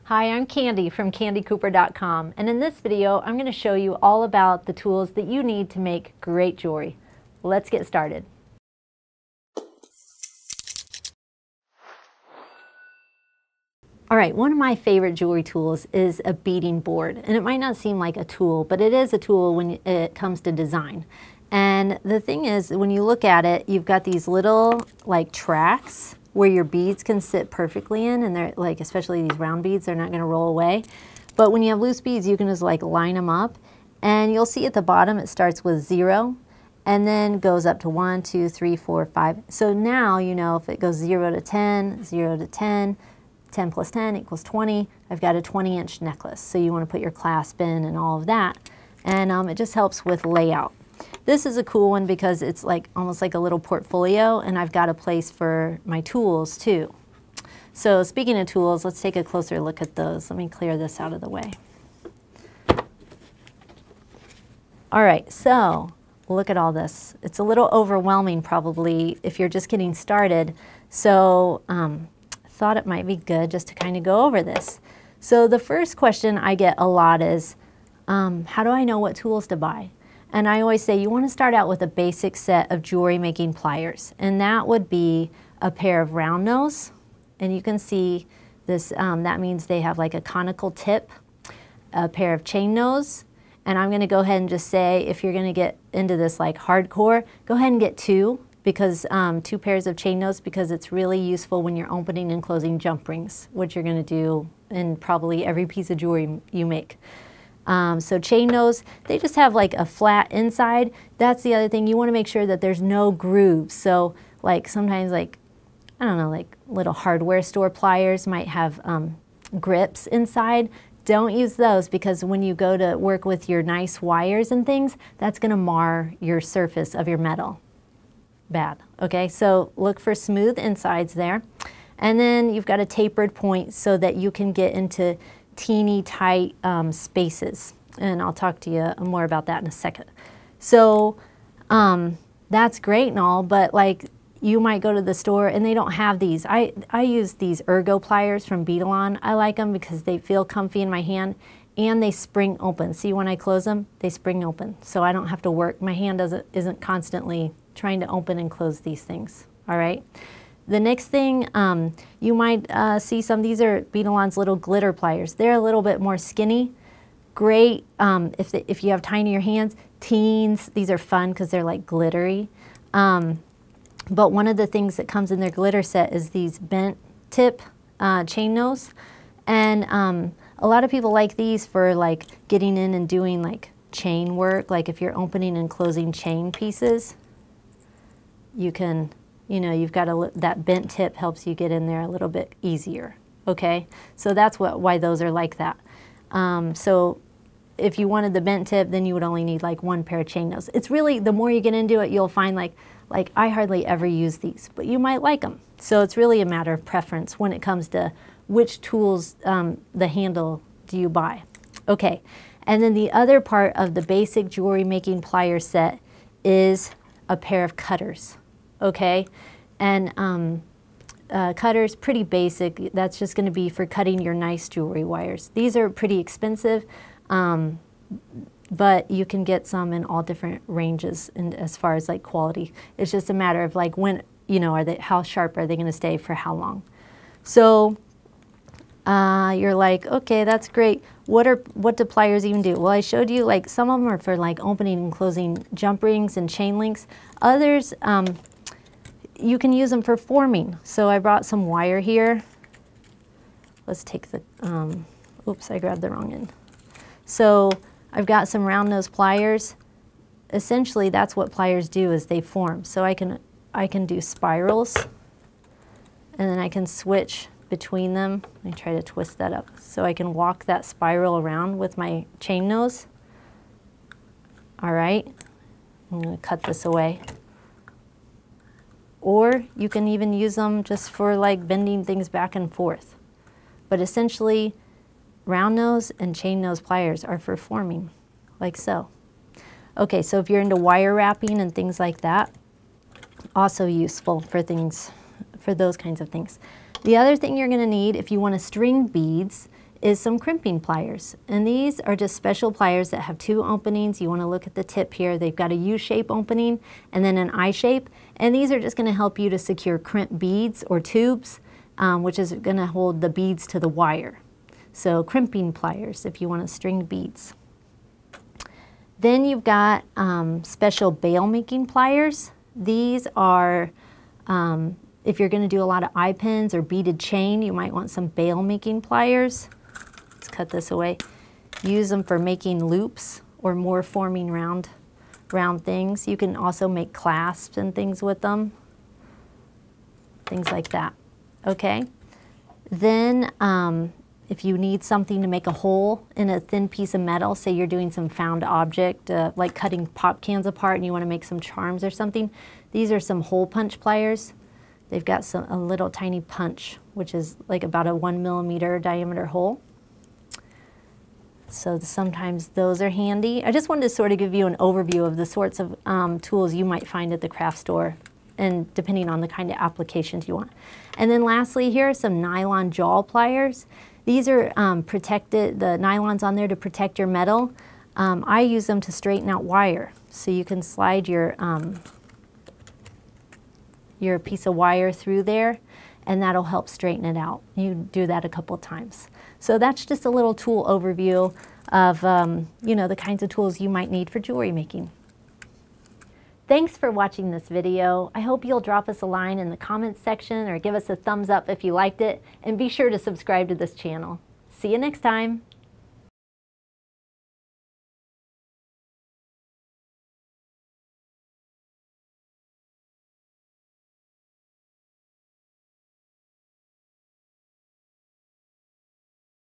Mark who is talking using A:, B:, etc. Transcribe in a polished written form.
A: Hi, I'm Candy from CandyCooper.com, and in this video I'm going to show you all about the tools that you need to make great jewelry. Let's get started. Alright, one of my favorite jewelry tools is a beading board, and it might not seem like a tool, but it is a tool when it comes to design. And the thing is, when you look at it, you've got these little like tracks where your beads can sit perfectly in, and they're like, especially these round beads, they're not going to roll away. But when you have loose beads, you can just like line them up, and you'll see at the bottom it starts with 0 and then goes up to 1, 2, 3, 4, 5. So now you know if it goes 0 to 10, 0 to 10, 10 plus 10 equals 20. I've got a 20-inch necklace, so you want to put your clasp in and all of that, and it just helps with layout. This is a cool one because it's like almost like a little portfolio, and I've got a place for my tools too. So speaking of tools, let's take a closer look at those. Let me clear this out of the way. All right, so look at all this. It's a little overwhelming probably if you're just getting started. So thought it might be good just to kind of go over this. So the first question I get a lot is, how do I know what tools to buy? And I always say you want to start out with a basic set of jewelry making pliers, and that would be a pair of round nose, and you can see this, that means they have like a conical tip, a pair of chain nose, and I'm going to go ahead and just say if you're going to get into this like hardcore, go ahead and get 2, because 2 pairs of chain nose, because it's really useful when you're opening and closing jump rings, which you're going to do in probably every piece of jewelry you make. So chain nose, they just have like a flat inside. That's the other thing. You want to make sure that there's no grooves. So like sometimes like, I don't know, like little hardware store pliers might have grips inside. Don't use those, because when you go to work with your nice wires and things, that's going to mar your surface of your metal. Bad. Okay, so look for smooth insides there. And then you've got a tapered point so that you can get into teeny tight spaces, and I'll talk to you more about that in a second. So that's great and all, but like you might go to the store and they don't have these. I use these ergo pliers from Beadalon. I like them because they feel comfy in my hand and they spring open. See, when I close them, they spring open, so I don't have to work. My hand isn't constantly trying to open and close these things. All right. The next thing, you might see these are Beadalon's little glitter pliers. They're a little bit more skinny. Great if you have tinier hands. Teens, these are fun because they're like glittery. But one of the things that comes in their glitter set is these bent tip chain nose. And a lot of people like these for like getting in and doing like chain work. Like if you're opening and closing chain pieces, you can, you know, you've got that bent tip helps you get in there a little bit easier, okay? So that's why those are like that. So if you wanted the bent tip, then you would only need like 1 pair of chain nose. It's really, the more you get into it, you'll find like I hardly ever use these, but you might like them. So it's really a matter of preference when it comes to which tools, the handle do you buy. Okay, and then the other part of the basic jewelry making plier set is a pair of cutters. Okay, and cutters, pretty basic. That's just going to be for cutting your nice jewelry wires. These are pretty expensive, but you can get some in all different ranges and as far as like quality. It's just a matter of like when, you know, how sharp are they going to stay for how long. So you're like, okay, that's great. What do pliers even do? Well, I showed you like some of them are for like opening and closing jump rings and chain links. Others, you can use them for forming. So I brought some wire here. Let's take the, oops, I grabbed the wrong end. So I've got some round nose pliers. Essentially, that's what pliers do, is they form. So I can do spirals, and then I can switch between them. Let me try to twist that up. So I can walk that spiral around with my chain nose. All right, I'm going to cut this away. Or you can even use them just for like bending things back and forth. But essentially, round nose and chain nose pliers are for forming, like so. Okay, so if you're into wire wrapping and things like that, also useful for things, for those kinds of things. The other thing you're going to need if you want to string beads is some crimping pliers. And these are just special pliers that have 2 openings. You want to look at the tip here. They've got a U-shape opening and then an I-shape. And these are just going to help you to secure crimp beads or tubes, which is going to hold the beads to the wire. So crimping pliers if you want to string beads. Then you've got special bail making pliers. These are, if you're going to do a lot of eye pins or beaded chain, you might want some bail making pliers. Let's cut this away. Use them for making loops or more forming round things. You can also make clasps and things with them. Things like that. Okay. Then if you need something to make a hole in a thin piece of metal, say you're doing some found object, like cutting pop cans apart and you want to make some charms or something, these are some hole punch pliers. They've got a little tiny punch, which is like about a 1 millimeter diameter hole. So sometimes those are handy. I just wanted to sort of give you an overview of the sorts of tools you might find at the craft store, and depending on the kind of applications you want. And then lastly, here are some nylon jawl pliers. These are protected, the nylon's on there to protect your metal. I use them to straighten out wire. So you can slide your piece of wire through there and that'll help straighten it out. You do that a couple times. So that's just a little tool overview of you know, the kinds of tools you might need for jewelry making. Thanks for watching this video. I hope you'll drop us a line in the comments section or give us a thumbs up if you liked it, and be sure to subscribe to this channel. See you next time.